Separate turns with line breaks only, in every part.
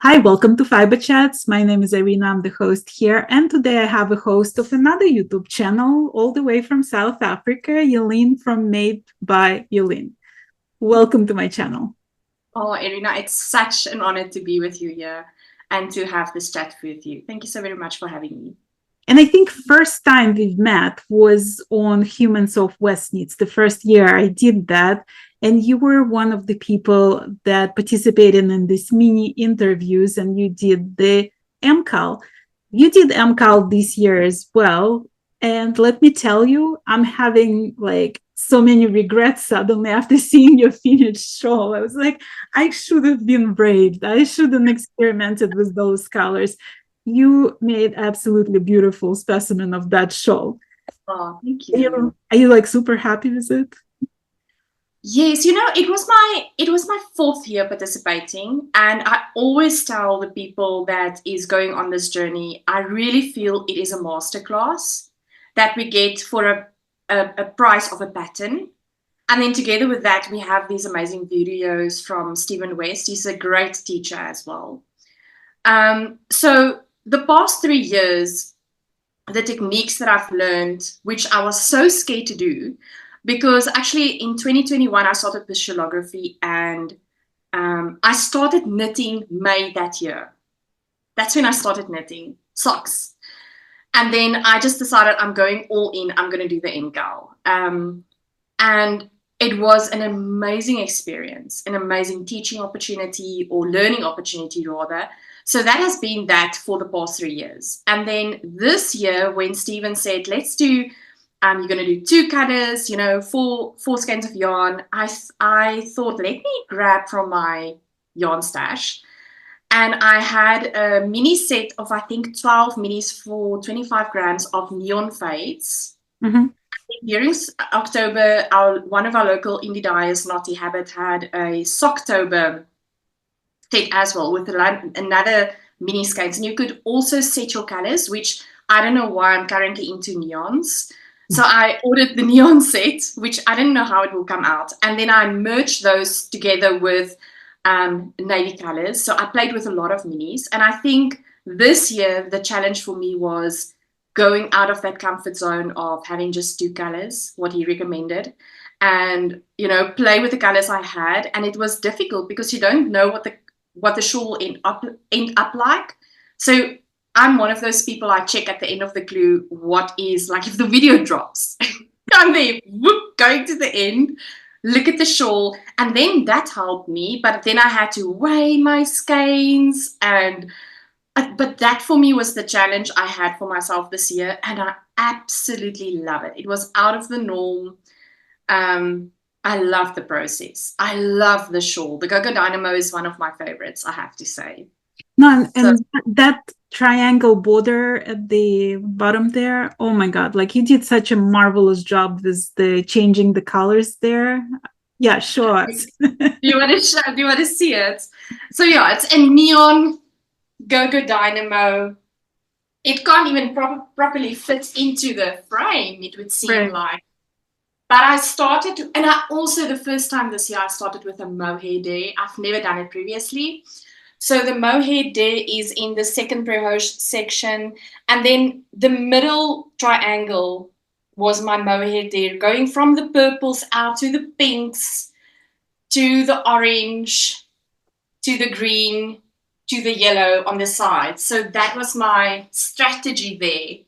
Hi, welcome to Fiberchats. My name is Irina. I'm the host here. And today I have a host of another YouTube channel all the way from South Africa, Jalene from Made by Jalene. Welcome to my channel.
Oh, Irina, it's such an honor to be with you here and to have this chat with you. Thank you so very much for having me.
And I think first time we've met was on Humans of West Needs. The first year I did that. And you were one of the people that participated in these mini interviews, and you did the MCAL. You did MCAL this year as well. And let me tell you, I'm having like so many regrets suddenly after seeing your finished shawl. I was like, I should have been brave. I shouldn't experimented with those colors. You made absolutely beautiful specimen of that shawl.
Oh, thank you.
Are you like super happy with it?
Yes, it was my fourth year participating, and I always tell the people that is going on this journey, I really feel it is a masterclass that we get for a price of a pattern. And then together with that, we have these amazing videos from Stephen West. He's a great teacher as well. So the past 3 years, the techniques that I've learned, which I was so scared to do, because actually in 2021, I started with shellography, and I started knitting May that year. That's when I started knitting socks. And then I just decided I'm going all in. I'm going to do the MCAL. And it was an amazing experience, an amazing teaching opportunity, or learning opportunity rather. So that has been that for the past 3 years. And then this year, when Stephen said, let's do, you're going to do 2 colors, four skeins of yarn, I thought, let me grab from my yarn stash. And I had a mini set of, I think, 12 minis for 25 grams of neon fades.
Mm-hmm.
During October, one of our local indie dyers, Naughty Habit, had a Socktober set as well with another mini skeins. And you could also set your colors, which I don't know why I'm currently into neons. So I ordered the neon set, which I didn't know how it will come out. And then I merged those together with navy colors. So I played with a lot of minis. And I think this year, the challenge for me was going out of that comfort zone of having just 2 colors, what he recommended, and, play with the colors I had. And it was difficult because you don't know what the shawl will end up like. So I'm one of those people, I check at the end of the glue what is, like, if the video drops, I'm there, whoop, going to the end, look at the shawl, and then that helped me. But then I had to weigh my skeins, but that for me was the challenge I had for myself this year, and I absolutely love it. It was out of the norm. I love the process. I love the shawl. The Go-Go Dynamo is one of my favorites, I have to say.
No, and that triangle border at the bottom there, oh my God, like you did such a marvelous job with the changing the colors there. Yeah, sure.
Do you want to see it? So yeah, it's a neon Go-Go Dynamo. It can't even properly fit into the frame, it would seem like. But I started, and I also, the first time this year, I started with a mohair day. I've never done it previously. So the mohair day is in the second pre-hoche section. And then the middle triangle was my mohair day, going from the purples out to the pinks, to the orange, to the green, to the yellow on the side. So that was my strategy there.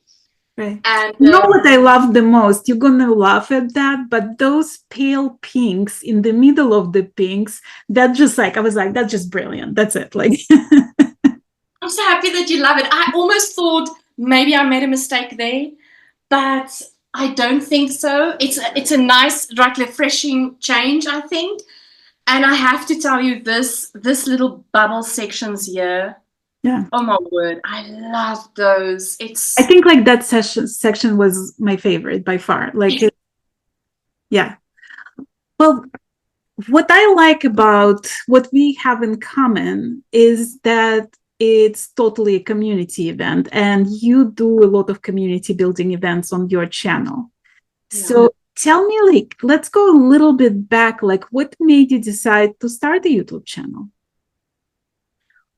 Right. And you know what I love the most? You're gonna laugh at that, but those pale pinks in the middle of the pinks, that just like I was like, that's just brilliant. That's it. Like
I'm so happy that you love it. I almost thought maybe I made a mistake there, but I don't think so. It's a nice, like, refreshing change, I think. And I have to tell you, this little bubble sections here.
Yeah.
Oh my word, I love those.
I think like that section was my favorite by far. Like, yeah. Well, what I like about what we have in common is that it's totally a community event, and you do a lot of community building events on your channel. Yeah. So tell me, like, let's go a little bit back. Like, what made you decide to start a YouTube channel?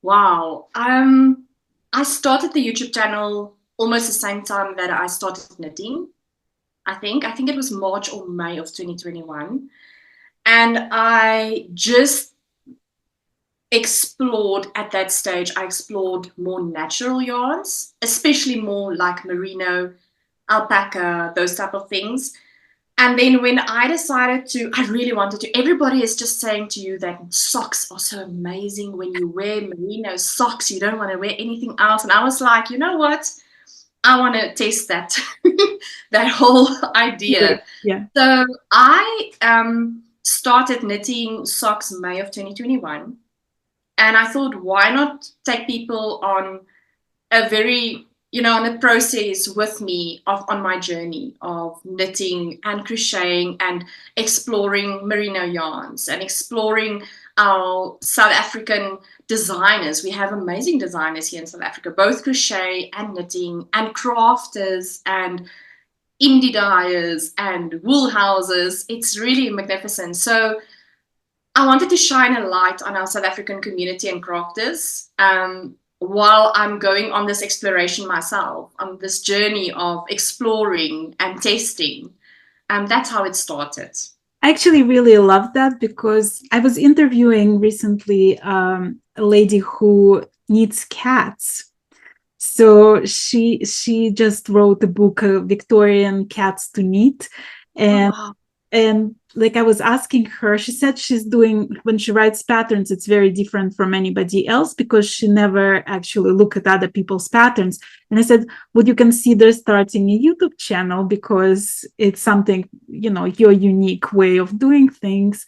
Wow. I started the YouTube channel almost the same time that I started knitting. I think it was March or May of 2021. And I just explored at that stage, I explored more natural yarns, especially more like merino, alpaca, those type of things. And then when I decided to, I really wanted to, everybody is just saying to you that socks are so amazing. When you wear merino socks, you don't want to wear anything else. And I was like, you know what? I want to test that, that whole idea.
Yeah.
So I started knitting socks May of 2021. And I thought, why not take people on a very, on a process with me on my journey of knitting and crocheting and exploring merino yarns and exploring our South African designers. We have amazing designers here in South Africa, both crochet and knitting and crafters and indie dyers and wool houses. It's really magnificent. So I wanted to shine a light on our South African community and crafters while I'm going on this exploration myself, on this journey of exploring and testing. That's how it started.
I actually really love that because I was interviewing recently a lady who knits cats. So she just wrote a book, Victorian Cats to Knit,
Oh,
and
wow.
like I was asking her, she said she's doing, when she writes patterns, it's very different from anybody else because she never actually look at other people's patterns. And I said, would you consider starting a YouTube channel because it's something, your unique way of doing things?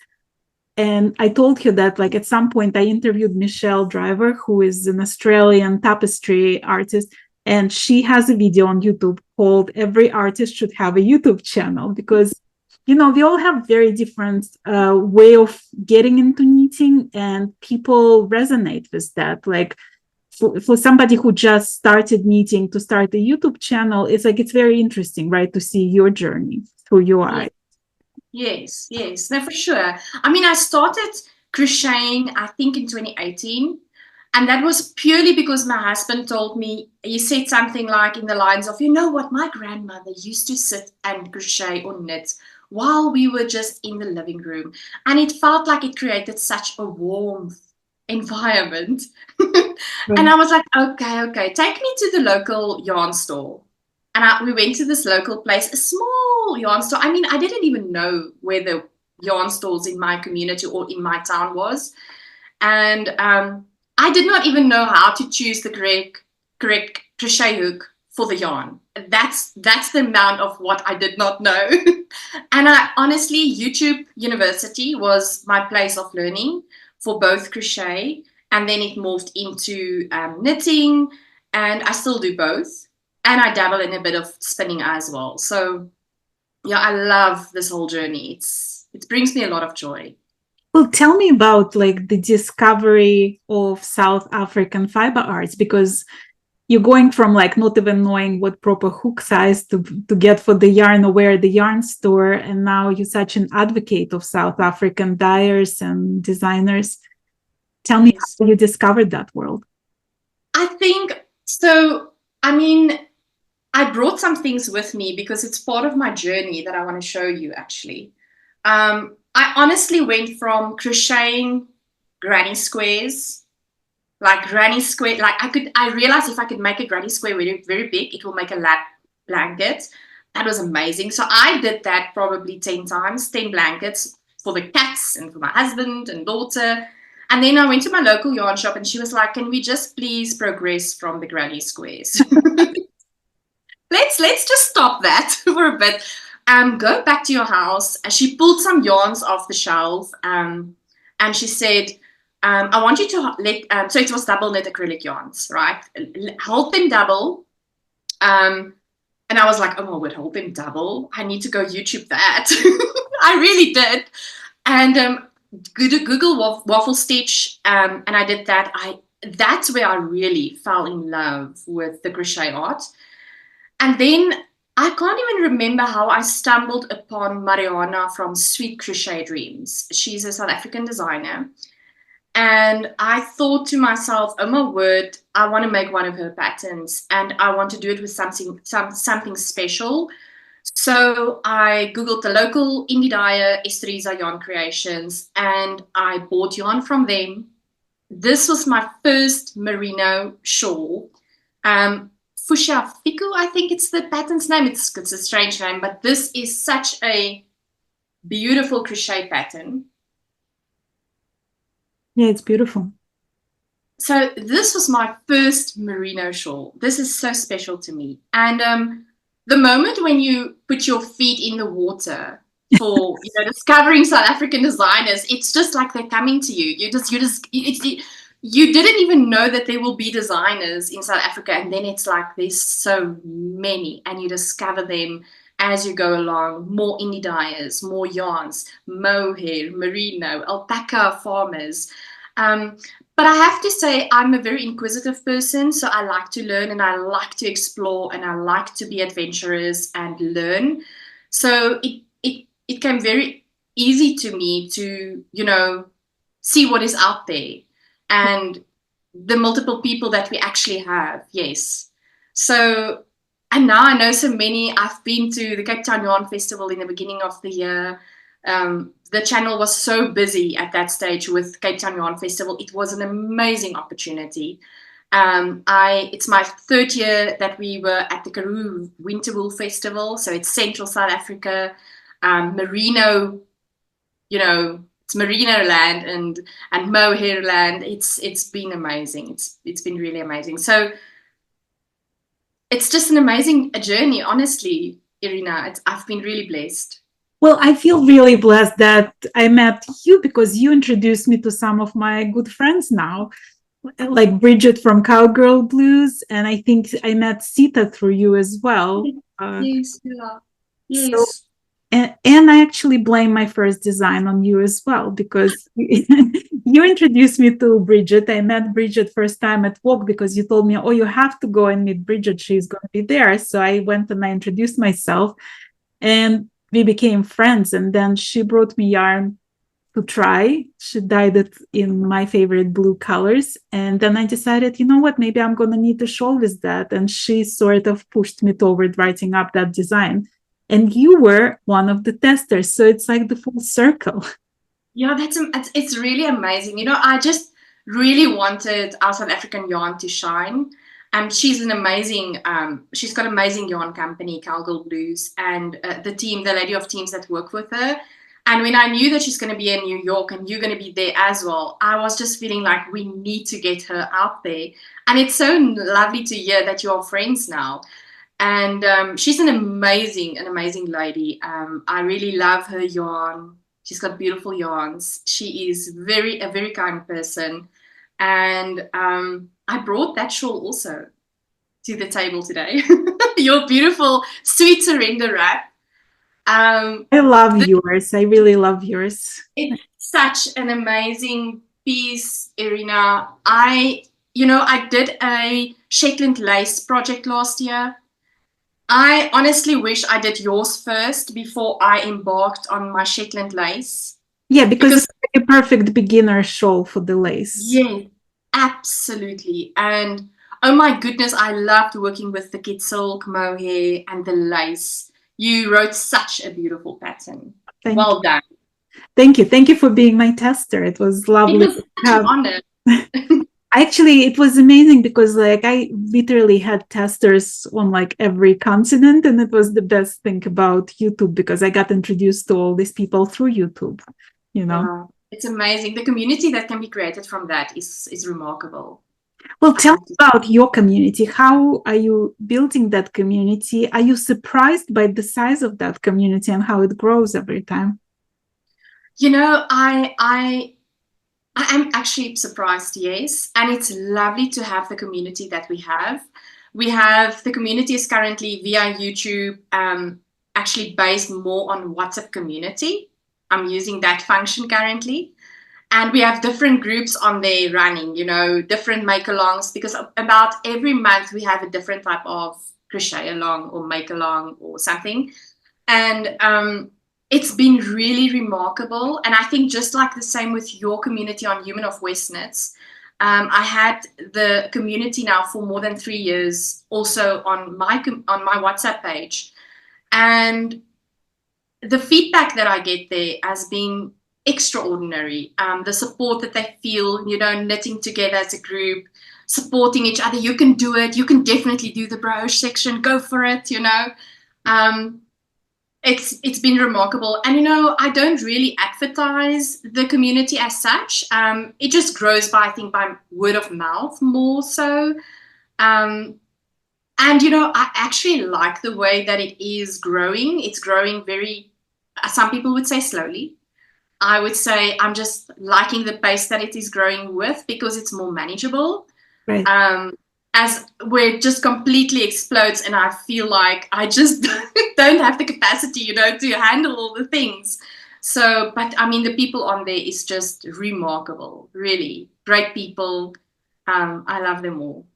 And I told her that, like, at some point I interviewed Michelle Driver, who is an Australian tapestry artist, and she has a video on YouTube called Every Artist Should Have a YouTube Channel, because we all have very different way of getting into knitting, and people resonate with that. Like, for somebody who just started knitting to start a YouTube channel, it's very interesting, right, to see your journey through your
Yeah.
eyes.
Yes. No, for sure. I mean, I started crocheting, I think, in 2018. And that was purely because my husband told me, he said something like in the lines of, you know what, my grandmother used to sit and crochet or knit while we were just in the living room. And it felt like it created such a warm environment. And
Right.
I was like, okay, take me to the local yarn store. And we went to this local place, a small yarn store. I mean, I didn't even know where the yarn stores in my community or in my town was. And I did not even know how to choose the correct crochet hook for the yarn. That's the amount of what I did not know. And I honestly, YouTube University was my place of learning for both crochet, and then it moved into knitting, and I still do both, and I dabble in a bit of spinning as well. So yeah, I love this whole journey. It brings me a lot of joy.
Well, tell me about, like, the discovery of South African fiber arts, because you're going from, like, not even knowing what proper hook size to get for the yarn or where the yarn store, and now you're such an advocate of South African dyers and designers. Tell me
Yes.
how you discovered that world.
I think so. I mean, I brought some things with me because it's part of my journey that I want to show you actually. I honestly went from crocheting granny squares, like granny square, like I realized if I could make a granny square very, very big, it will make a lap blanket. That was amazing. So I did that probably 10 times, 10 blankets for the cats and for my husband and daughter. And then I went to my local yarn shop and she was like, can we just please progress from the granny squares? Let's just stop that for a bit. Go back to your house. And she pulled some yarns off the shelf, and she said, I want you to so it was double knit acrylic yarns, right? Hold them double. And I was like, oh my word, hold them double. I need to go YouTube that. I really did. And Google waffle stitch, and I did that. That's where I really fell in love with the crochet art. And then I can't even remember how I stumbled upon Mariana from Sweet Crochet Dreams. She's a South African designer. And I thought to myself, oh my word, I want to make one of her patterns and I want to do it with something special. So I Googled the local indie dyer, Esteriza Yarn Creations, and I bought yarn from them. This was my first merino shawl. Fuchsia Fiku, I think it's the pattern's name. It's a strange name, but this is such a beautiful crochet pattern.
Yeah, it's beautiful.
So this was my first merino shawl. This is so special to me. And the moment when you put your feet in the water for discovering South African designers, it's just like they're coming to you. You didn't even know that there will be designers in South Africa, and then it's like there's so many, and you discover them as you go along. More indie dyers, more yarns, mohair, merino, alpaca farmers. But I have to say, I'm a very inquisitive person, so I like to learn and I like to explore and I like to be adventurous and learn. So it came very easy to me to, see what is out there and the multiple people that we actually have. Yes. So, and now I know so many. I've been to the Cape Town Yarn Festival in the beginning of the year. The channel was so busy at that stage with Cape Town Yarn Festival. It was an amazing opportunity. It's my third year that we were at the Karoo Winter Wool Festival. So it's Central South Africa, merino, it's merino land and mohair land. It's been amazing. It's been really amazing. So it's just an amazing journey, honestly, Irina. I've been really blessed.
Well, I feel really blessed that I met you because you introduced me to some of my good friends now, like Bridget from Cowgirl Blues, and I think I met Sita through you as well.
Yes, yeah. Yes.
So, and I actually blame my first design on you as well, because you introduced me to Bridget. I met Bridget first time at Walk because you told me, oh, you have to go and meet Bridget. She's going to be there. So I went and I introduced myself. And we became friends, and then she brought me yarn to try. She dyed it in my favorite blue colors, and then I decided, you know what, maybe I'm gonna need a shawl with that, and she sort of pushed me toward writing up that design, and you were one of the testers, so it's like the full circle.
Yeah, it's really amazing. I just really wanted our South African yarn to shine. And she's she's got amazing yarn company, Cowgirl Blues, and the lady of teams that work with her. And when I knew that she's going to be in New York and you're going to be there as well, I was just feeling like we need to get her out there. And it's so lovely to hear that you're friends now. And she's an amazing lady. I really love her yarn. She's got beautiful yarns. She is a very kind person. And I brought that shawl also to the table today. Your beautiful Sweet Surrender wrap.
I love yours. I really love yours.
It's such an amazing piece, Irina. I did a Shetland lace project last year. I honestly wish I did yours first before I embarked on my Shetland lace.
Yeah, because it's like a perfect beginner shawl for the lace.
Yeah, absolutely. And oh my goodness, I loved working with the kid silk, mohair, and the lace. You wrote such a beautiful pattern. Well done.
Thank you. Thank you for being my tester. It was lovely.
It was such an honor.
Actually, it was amazing because I literally had testers on every continent, and it was the best thing about YouTube because I got introduced to all these people through YouTube.
It's amazing. The community that can be created from that is remarkable.
Well, tell me about your community. How are you building that community? Are you surprised by the size of that community and how it grows every time?
I am actually surprised, yes. And it's lovely to have the community that we have. The community is currently via YouTube, actually based more on WhatsApp community. I'm using that function currently. And we have different groups on there running, different make-alongs, because about every month we have a different type of crochet along or make-along or something. And it's been really remarkable. And I think just like the same with your community on Human of Westnits, I had the community now for more than 3 years also on my WhatsApp page. And the feedback that I get there has been extraordinary. The support that they feel, knitting together as a group, supporting each other. You can do it. You can definitely do the brooch section. Go for it, It's been remarkable. And, I don't really advertise the community as such. It just grows by word of mouth more so. And, I actually like the way that it is growing. It's growing very, some people would say slowly. I would say I'm just liking the pace that it is growing with because it's more manageable.
Right.
As where it just completely explodes and I feel like I just don't have the capacity, to handle all the things. So, but I mean, the people on there is just remarkable, really great people. I love them all.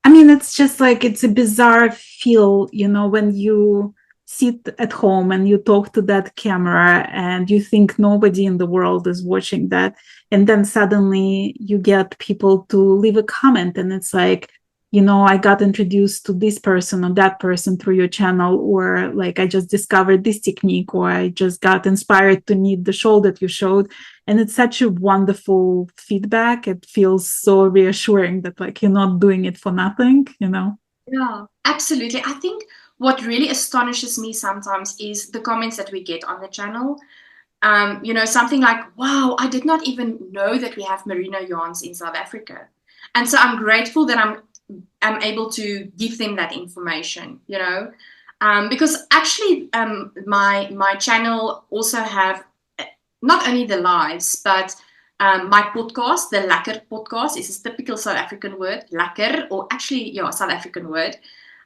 I mean, it's just like, it's a bizarre feel, when you sit at home and you talk to that camera and you think nobody in the world is watching that. And then suddenly you get people to leave a comment and it's like, I got introduced to this person or that person through your channel, or like I just discovered this technique, or I just got inspired to knit the shawl that you showed. And it's such a wonderful feedback. It feels so reassuring that like you're not doing it for nothing,
Yeah, absolutely. I think what really astonishes me sometimes is the comments that we get on the channel. Something like, wow, I did not even know that we have merino yarns in South Africa. And so I'm grateful that I'm able to give them that information, because actually my channel also have not only the lives, but my podcast, the Lekker podcast, is a typical South African word, lekker, or actually, South African word,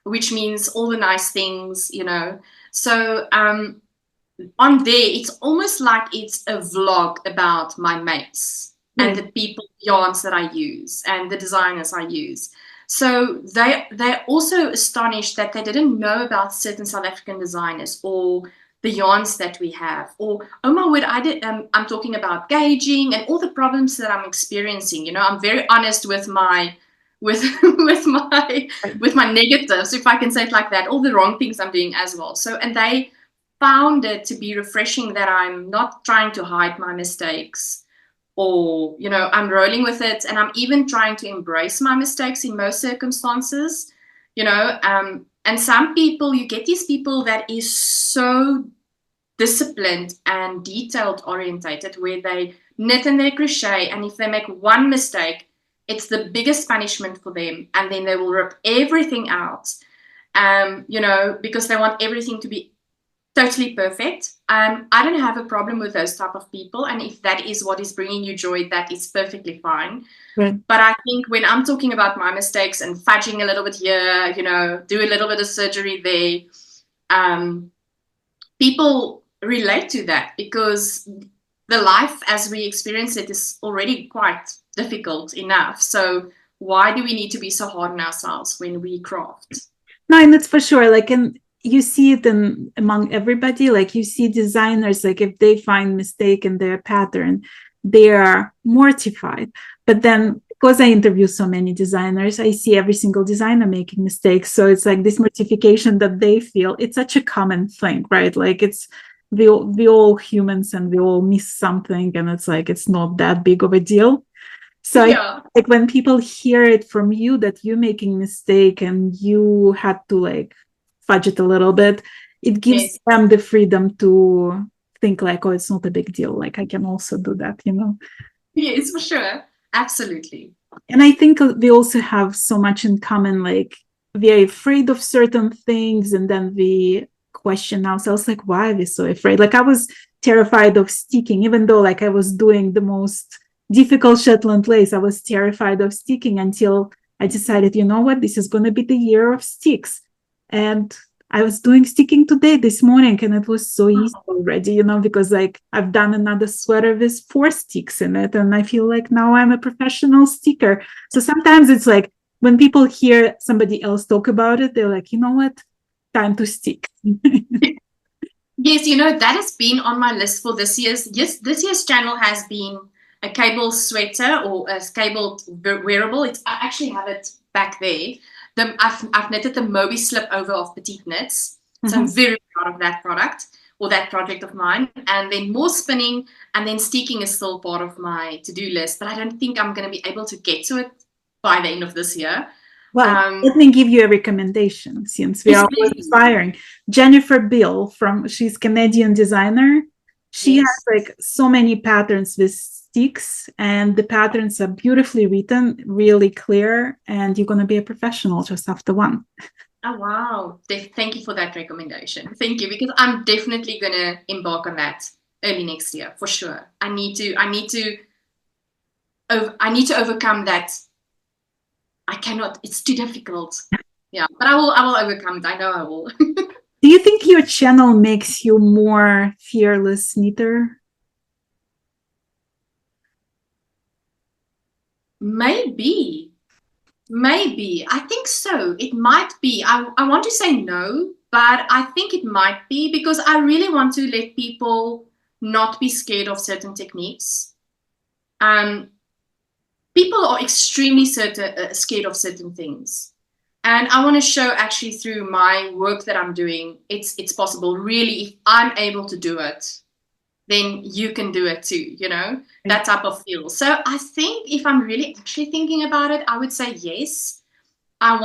which means all the nice things, So on there, it's almost like it's a vlog about my mates and the people, yarns that I use and the designers I use. So they're also astonished that they didn't know about certain South African designers or the yarns that we have. Or, oh my word, I'm talking about gauging and all the problems that I'm experiencing. I'm very honest with my with my negatives, if I can say it like that, all the wrong things I'm doing as well. So, and they found it to be refreshing that I'm not trying to hide my mistakes, or I'm rolling with it, and I'm even trying to embrace my mistakes in most circumstances, and some people, you get these people that is so disciplined and detailed orientated, where they knit and they crochet, and if they make one mistake, it's the biggest punishment for them, and then they will rip everything out, because they want everything to be totally perfect. I don't have a problem with those type of people, and if that is what is bringing you joy, that is perfectly fine.
Right.
But I think when I'm talking about my mistakes and fudging a little bit here, do a little bit of surgery there, people relate to that because the life as we experience it is already quite difficult enough. So why do we need to be so hard on ourselves when we craft?
No, and it's for sure. Like, and you see it among everybody. Like, you see designers, like if they find mistake in their pattern, they are mortified. But then, because I interview so many designers, I see every single designer making mistakes. So it's like this mortification that they feel. It's such a common thing, right? Like, it's we all humans and we all miss something, and it's like it's not that big of a deal. So like when people hear it from you that you're making mistake and you had to like fudge it a little bit, it gives them the freedom to think like, oh, it's not a big deal. Like I can also do that,
Yes, for sure. Absolutely.
And I think we also have so much in common. Like we are afraid of certain things, and then we question ourselves, like, why are we so afraid? Like I was terrified of sticking, even though like I was doing the most difficult Shetland lace. I was terrified of sticking until I decided, you know what, this is going to be the year of sticks. And I was doing sticking today, this morning, and it was so easy already, because like I've done another sweater with 4 sticks in it, and I feel like now I'm a professional sticker. So sometimes it's like when people hear somebody else talk about it, they're like, you know what, time to stick.
Yes, you know, that has been on my list for this year's. Yes, this year's channel has been a cable sweater or a cable wearable. I actually have it back there. I've knitted the Moby slip over of petite knits. So I'm very proud of that product or that project of mine. And then more spinning and then steeking is still part of my to-do list, but I don't think I'm going to be able to get to it by the end of this year.
Well, let me give you a recommendation since we
Yes,
are all
please.
inspiring. Jennifer Bill she's Canadian designer. She has
Yes.
like so many patterns with sticks, and the patterns are beautifully written, really clear, and you're going to be a professional just after one.
Oh, wow. Thank you for that recommendation. Thank you, because I'm definitely going to embark on that early next year for sure. I need to overcome that. I cannot, it's too difficult. Yeah, but I will overcome it. I know I will.
Do you think your channel makes you more fearless knitter?
Maybe. I think so. It might be. I want to say no, but I think it might be because I really want to let people not be scared of certain techniques. People are extremely scared of certain things. And I want to show actually through my work that I'm doing, it's possible. Really, if I'm able to do it, then you can do it too, you know, that type of feel. So I think if I'm really actually thinking about it, I would say yes. I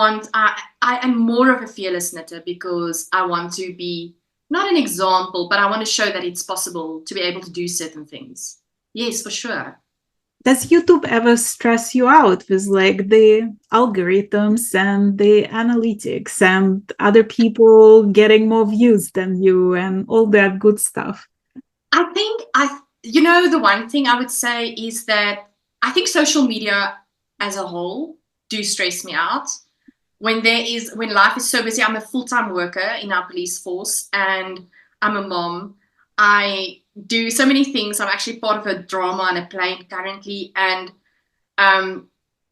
am more of a fearless knitter because I want to be not an example, but I want to show that it's possible to be able to do certain things. Yes, for sure.
Does YouTube ever stress you out with like the algorithms and the analytics and other people getting more views than you and all that good stuff?
I think you know, the one thing I would say is that I think social media as a whole do stress me out. When life is so busy, I'm a full-time worker in our police force and I'm a mom. I do so many things. I'm actually part of a drama and a play currently, and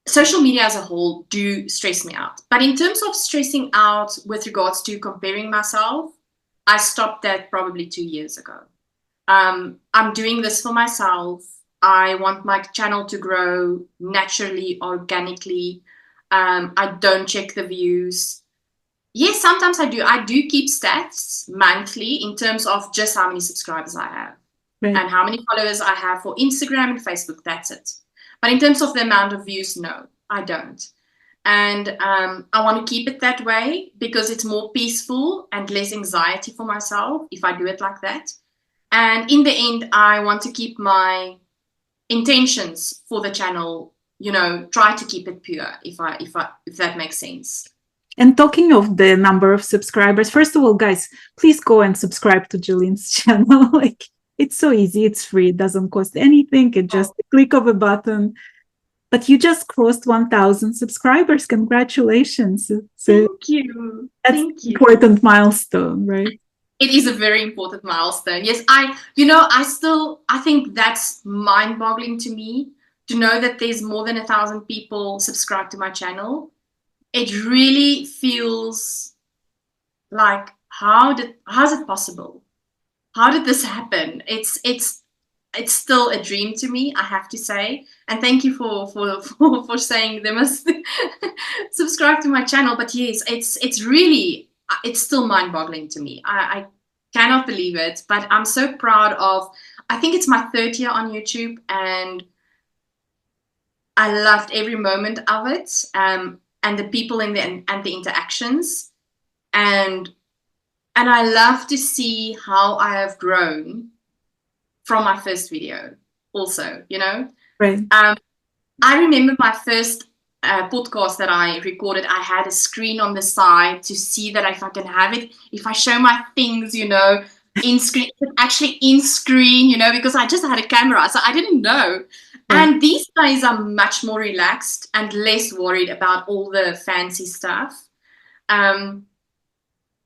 social media as a whole do stress me out. But in terms of stressing out with regards to comparing myself, I stopped that probably 2 years ago. I'm doing this for myself. I want my channel to grow naturally, organically. I don't check the views. Yes, sometimes I do. I do keep stats monthly in terms of just how many subscribers I have and how many followers I have for Instagram and Facebook. That's it. But in terms of the amount of views, no, I don't. And I want to keep it that way because it's more peaceful and less anxiety for myself if I do it like that. And in the end, I want to keep my intentions for the channel, you know, try to keep it pure, if that makes sense.
And talking of the number of subscribers, first of all, guys, please go and subscribe to Jalene's channel. Like, it's so easy, it's free, it doesn't cost anything, it's just a click of a button. But you just crossed 1,000 subscribers. Congratulations.
Thank you.
That's an important milestone, right?
It is a very important milestone. Yes, I think that's mind-boggling to me to know that there's more than 1,000 people subscribed to my channel. It really feels like, how's it possible? How did this happen? It's still a dream to me, I have to say. And thank you for saying they must subscribe to my channel. But yes, it's still mind-boggling to me. I cannot believe it, but I'm so proud of, I think it's my 3rd year on YouTube, and I loved every moment of it, and the people and the interactions. And I love to see how I have grown from my first video also, you know.
Right.
I remember my first podcast that I recorded, I had a screen on the side to see that if I can have it, if I show my things, you know, in screen, actually in screen, you know, because I just had a camera, so I didn't know. And these days I'm much more relaxed and less worried about all the fancy stuff.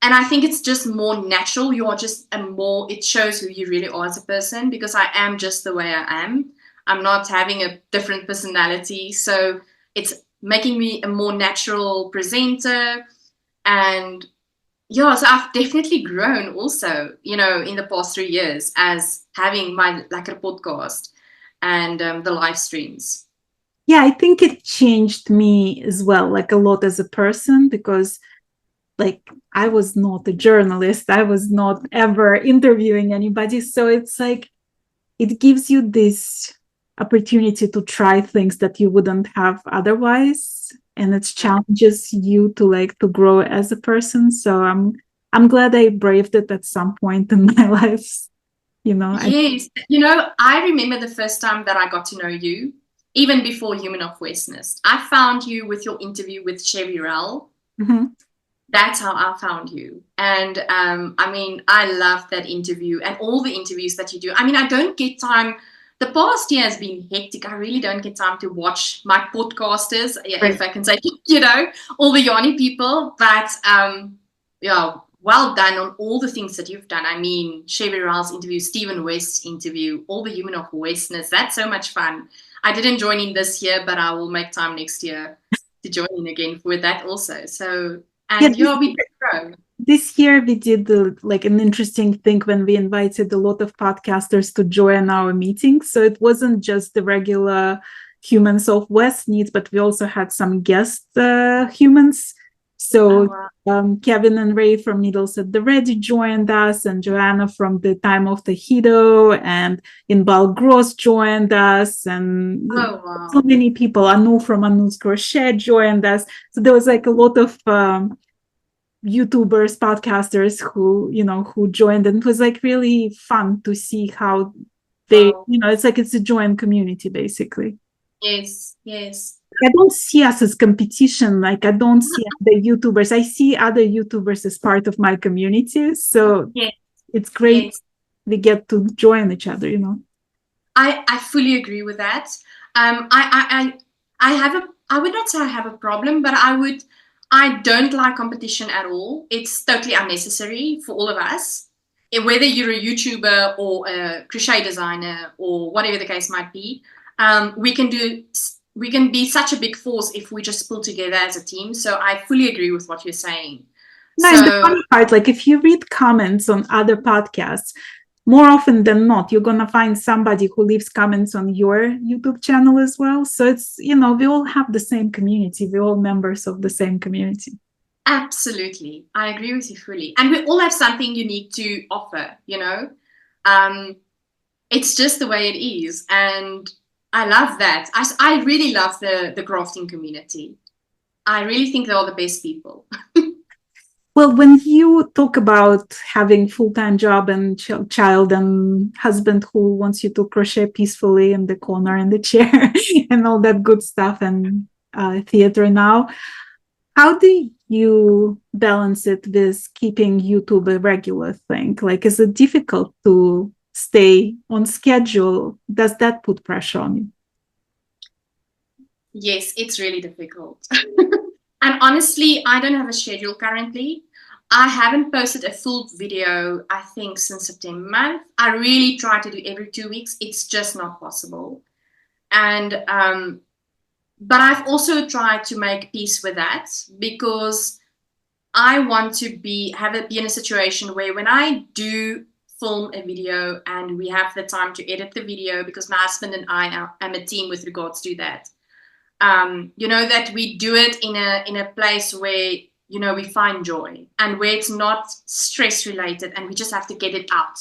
And I think it's just more natural. You are just it shows who you really are as a person, because I am just the way I am. I'm not having a different personality. So it's making me a more natural presenter. And Yeah, so I've definitely grown also, in the past 3 years as having my Lekker podcast and the live streams.
Yeah, I think it changed me as well, like a lot as a person, because like I was not a journalist. I was not ever interviewing anybody. So it's like it gives you this opportunity to try things that you wouldn't have otherwise. And it challenges you to like to grow as a person. So I'm glad I braved it at some point in my life. I
Yes, I remember the first time that I got to know you, even before Human of Westness. I found you with your interview with Chevy Rell.
Mhm.
That's how I found you. And I mean, I love that interview and all the interviews that you do. I mean, I don't get time. The past year has been hectic. I really don't get time to watch my podcasters,
Right.
if I can say, all the Yanni people. But yeah, well done on all the things that you've done. I mean, Chevy Ral's interview, Stephen West's interview, all the Human of Westness. That's so much fun. I didn't join in this year, but I will make time next year to join in again with that also. So,
Yeah,
and yeah, we did grow.
this year we did like an interesting thing when we invited a lot of podcasters to join our meetings. So it wasn't just the regular humans of West Needs, but we also had some guest humans.
Oh,
So
wow.
Kevin and Ray from Needles at the Ready joined us, and Joanna from the Time of the Hido, and Inbal Gross joined us, and
Oh,
so
wow.
many people. Anu from Anu's Crochet joined us. So there was like a lot of YouTubers, podcasters who joined, and it was like really fun to see how they,
Wow.
it's like it's a joint community basically.
Yes, yes.
I don't see us as competition. Like I don't see other YouTubers. I see other YouTubers as part of my community. So
Yes,
it's great
yes.
we get to join each other.
I fully agree with that. I have a, I would not say I have a problem, but I don't like competition at all. It's totally unnecessary for all of us. Whether you're a YouTuber or a crochet designer or whatever the case might be, we can be such a big force if we just pull together as a team. So I fully agree with what you're saying.
No, and the
So
funny part, like if you read comments on other podcasts, more often than not, you're gonna find somebody who leaves comments on your YouTube channel as well. So it's, we all have the same community. We're all members of the same community.
absolutely. I agree with you fully. And we all have something unique to offer. Um, it's just the way it is. And I love that. I really love the crafting community. I really think they're all the best people.
Well, when you talk about having full-time job and child and husband who wants you to crochet peacefully in the corner in the chair and all that good stuff and theater now, how do you balance it with keeping YouTube a regular thing? Like, is it difficult to stay on schedule? Does that put pressure on you?
Yes, it's really difficult. And honestly, I don't have a schedule currently. I haven't posted a full video, I think, since September month. I really try to do every 2 weeks. It's just not possible. And but I've also tried to make peace with that because I want to be in a situation where when I do film a video and we have the time to edit the video, because my husband and I am a team with regards to that. That we do it in a place where we find joy and where it's not stress related and we just have to get it out.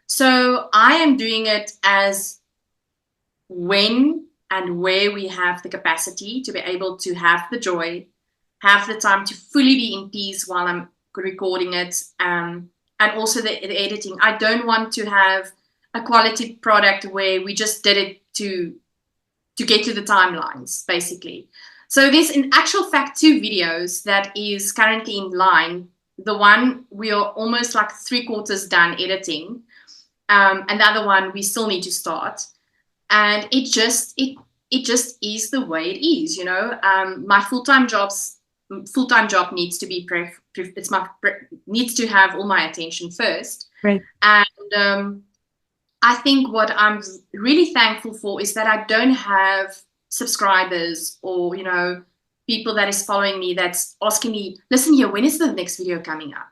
So I am doing it as when and where we have the capacity to be able to have the joy, have the time to fully be in peace while I'm recording it, and also the editing. I don't want to have a quality product where we just did it to get to the timelines, basically. So there's in actual fact 2 videos that is currently in line. The one we are almost like 3/4 done editing, and the other one we still need to start. And it just is the way it is. My full-time job needs to be needs to have all my attention first.
Right.
And I think what I'm really thankful for is that I don't have subscribers or people that is following me that's asking me, listen here, when is the next video coming up?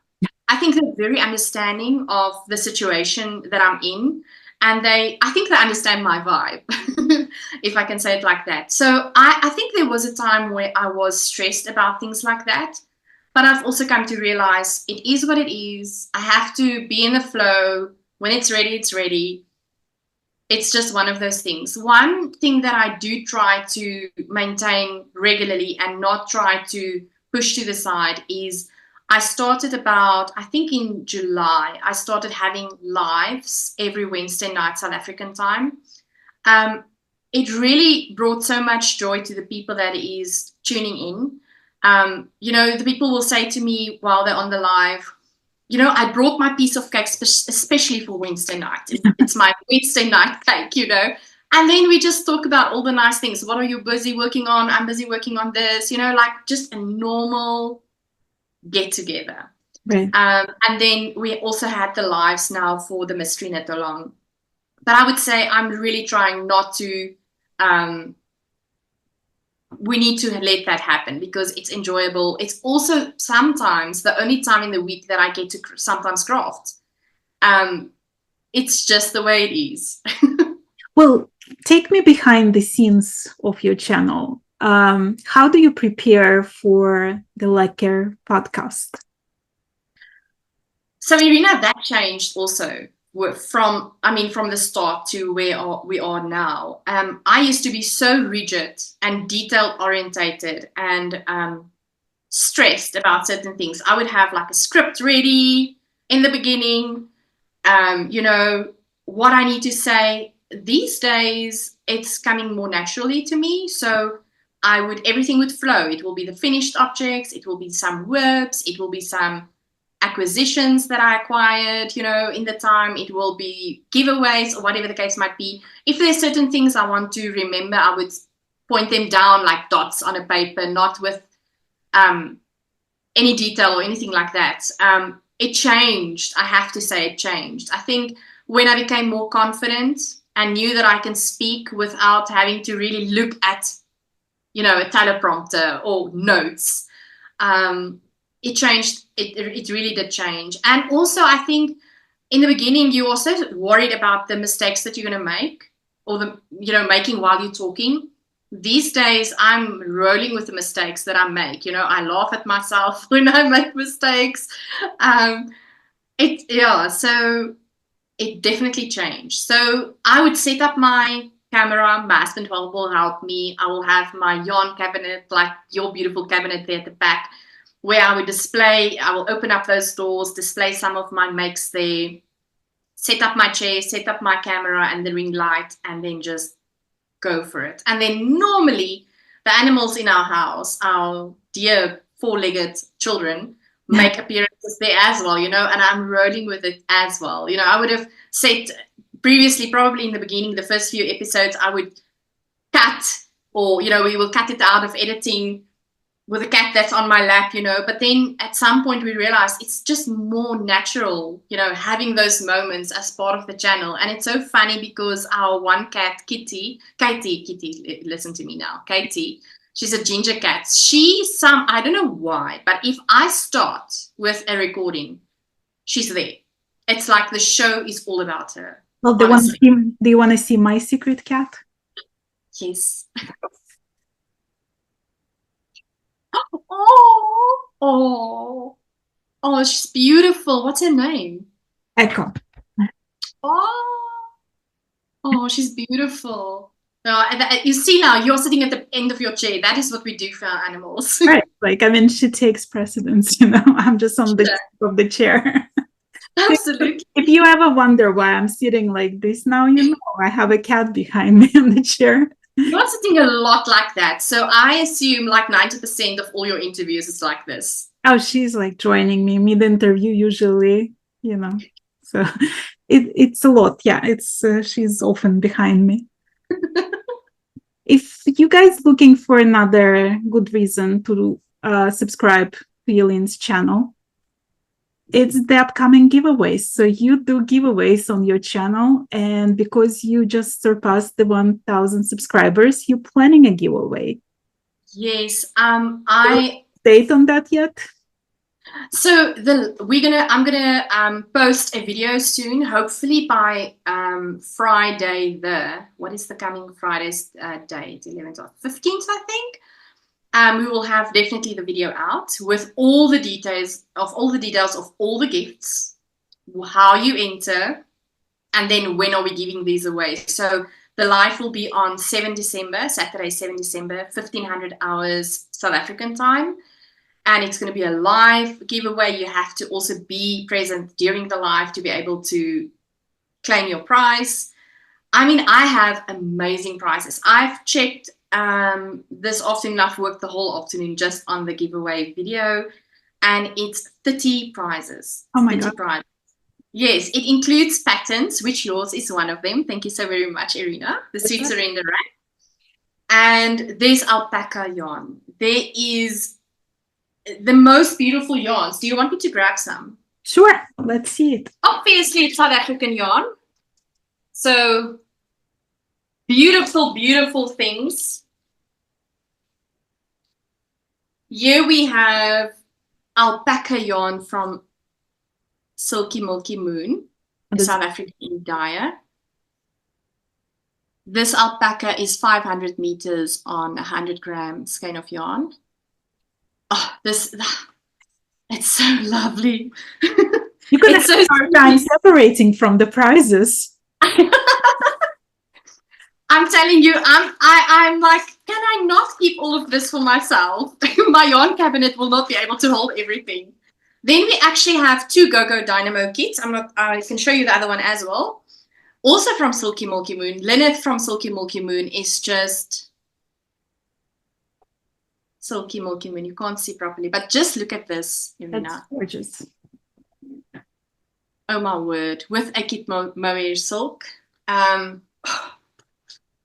I think they're very understanding of the situation that I'm in. And I think they understand my vibe, if I can say it like that. So I think there was a time where I was stressed about things like that. But I've also come to realize it is what it is. I have to be in the flow. When it's ready, it's ready. It's just one of those things. One thing that I do try to maintain regularly and not try to push to the side is I started about, I think in July, I started having lives every Wednesday night, South African time. It really brought so much joy to the people that is tuning in. The people will say to me while they're on the live, I brought my piece of cake especially for Wednesday night. It's my Wednesday night cake, And then we just talk about all the nice things. What are you busy working on? I'm busy working on this, like just a normal get together.
Right.
And then we also had the lives now for the mystery knit along. But I would say I'm really trying not to, we need to let that happen because it's enjoyable. It's also sometimes the only time in the week that I get to sometimes craft. It's just the way it is.
Well, take me behind the scenes of your channel. How do you prepare for the Lekker podcast?
So Irina, that changed also from the start to where we are now. I used to be so rigid and detail orientated and stressed about certain things. I would have like a script ready in the beginning, what I need to say. These days, it's coming more naturally to me. So everything would flow. It will be the finished objects. It will be some verbs. It will be some acquisitions that I acquired, in the time. It will be giveaways or whatever the case might be. If there's certain things I want to remember, I would point them down like dots on a paper, not with any detail or anything like that. It changed. I have to say it changed. I think when I became more confident and knew that I can speak without having to really look at, a teleprompter or notes, it changed. It really did change. And also, I think in the beginning, you're also worried about the mistakes that you're going to make or making while you're talking. These days, I'm rolling with the mistakes that I make. I laugh at myself when I make mistakes. So it definitely changed. So I would set up my camera. My husband will help me. I will have my yarn cabinet, like your beautiful cabinet there at the back, where I will open up those doors, display some of my makes there, set up my chair, set up my camera and the ring light, and then just go for it. And then normally the animals in our house, our dear four-legged children, make appearances there as well, and I'm rolling with it as well. I would have said previously, probably in the beginning, the first few episodes, I would cut or, we will cut it out of editing with a cat that's on my lap, but then at some point we realized it's just more natural, having those moments as part of the channel. And it's so funny because our one cat, Katie, listen to me now, Katie, she's a ginger cat. I don't know why, but if I start with a recording, she's there. It's like the show is all about her.
Well, do you want to see my secret cat?
Yes. Oh, she's beautiful. What's her name?
Echo.
Oh, she's beautiful. You see now, you're sitting at the end of your chair. That is what we do for our animals.
Right. She takes precedence, I'm just on the tip of the chair.
Absolutely.
If you ever wonder why I'm sitting like this now, I have a cat behind me in the chair.
You're sitting a lot like that. So I assume like 90% of all your interviews is like this.
Oh, she's like joining me mid-interview usually, So it's a lot. Yeah, she's often behind me. If you guys looking for another good reason to subscribe to Jalene's channel, it's the upcoming giveaways. So you do giveaways on your channel, and because you just surpassed the 1,000 subscribers, you're planning a giveaway.
Yes. I
Date on that yet?
So I'm gonna post a video soon, hopefully by Friday. What is the coming Friday's date? 11th or 15th, I think. We will have definitely the video out with all the details of all the gifts, how you enter, and then when are we giving these away. So the live will be on 7 December, Saturday, 7 December, 1500 hours South African time. And it's going to be a live giveaway. You have to also be present during the live to be able to claim your prize. I mean, I have amazing prizes. I've checked this afternoon. I've worked the whole afternoon just on the giveaway video, and it's 30 prizes.
Oh my
30
God.
prizes. Yes, it includes patterns, which yours is one of them. Thank you so very much, Irina. The Sweet Surrender Rack. And there's alpaca yarn. There is the most beautiful yarns. Do you want me to grab some?
Sure, let's see it.
Obviously, it's South African yarn. So beautiful, beautiful things. Here we have alpaca yarn from Silky Milky Moon, a South African dyer. This alpaca is 500 meters on 100-gram skein of yarn. Oh, it's so lovely.
You're going to have a hard time separating from the prizes.
I'm telling you, I'm like, can I not keep all of this for myself? My yarn cabinet will not be able to hold everything. Then we actually have 2 Go-Go Dynamo kits. I can show you the other one as well. Also from Silky Milky Moon. Lynette from Silky Milky Moon is just Silky Milky Moon. You can't see properly, but just look at this, Irina.
That's gorgeous.
Oh my word. With a kit mohair silk.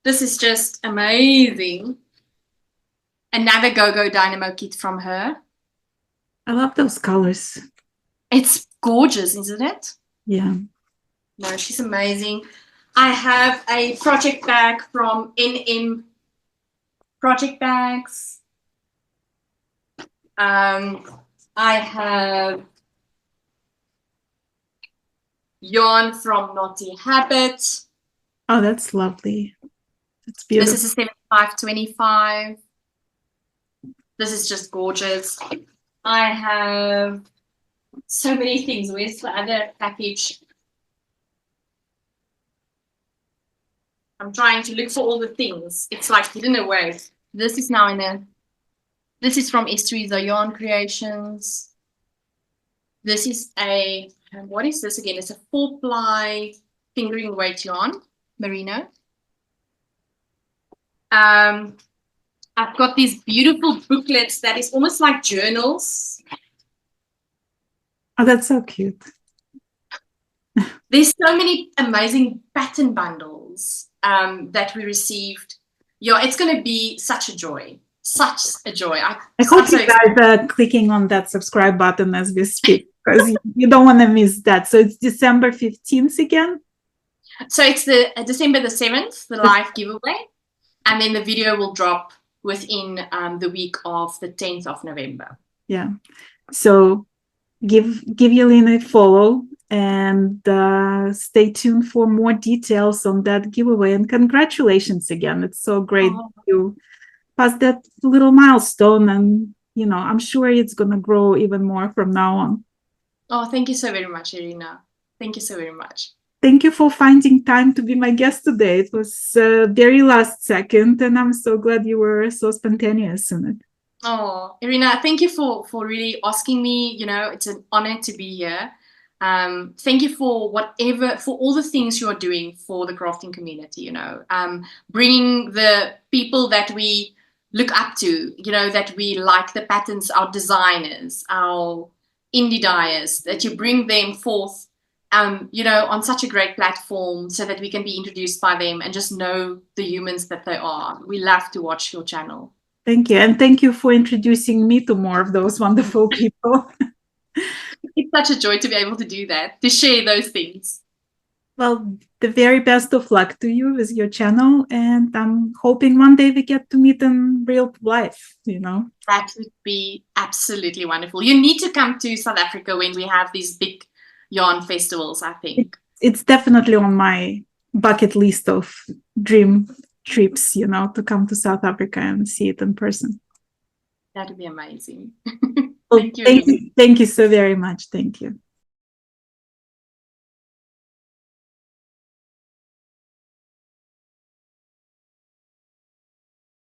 This is just amazing. Another Go-Go Dynamo kit from her.
I love those colors.
It's gorgeous, isn't it?
Yeah.
No, she's amazing. I have a project bag from NM Project Bags. I have yarn from Naughty Habit.
Oh, that's lovely. It's beautiful.
This is a 7525. This is just gorgeous. I have so many things. Where's the other package? I'm trying to look for all the things. It's like hidden away. This is now this is from Estereza Yarn Creations. This is what is this again? It's a 4-ply fingering weight yarn, merino. I've got these beautiful booklets that is almost like journals.
Oh, that's so cute.
There's so many amazing pattern bundles that we received. Yeah, it's going to be such a joy. Such a joy.
I hope you guys are clicking on that subscribe button as we speak, because you don't want to miss that. So it's December 15th again?
So it's the December the 7th, the live giveaway. And then the video will drop within the week of the 10th of November.
Yeah. So give Jalene a follow and stay tuned for more details on that giveaway. And congratulations again. It's so great to pass that little milestone. And, you know, I'm sure it's going to grow even more from now on.
Oh, thank you so very much, Irina. Thank you so very much.
Thank you for finding time to be my guest today. It was very last second, and I'm so glad you were so spontaneous in it.
Oh, Irina, thank you for really asking me. You know, it's an honor to be here. Thank you for all the things you're doing for the crafting community, you know, bringing the people that we look up to, you know, that we like the patterns, our designers, our indie dyers, that you bring them forth, you know, on such a great platform so that we can be introduced by them and just know the humans that they are. We love to watch your channel.
Thank you. And thank you for introducing me to more of those wonderful people.
It's such a joy to be able to do that, to share those things.
Well, the very best of luck to you with your channel, and I'm hoping one day we get to meet in real life, you know.
That would be absolutely wonderful. You need to come to South Africa when we have these big yarn festivals, I think.
It's definitely on my bucket list of dream trips, you know, to come to South Africa and see it in person.
That would be amazing.
Well, thank you so very much. Thank you.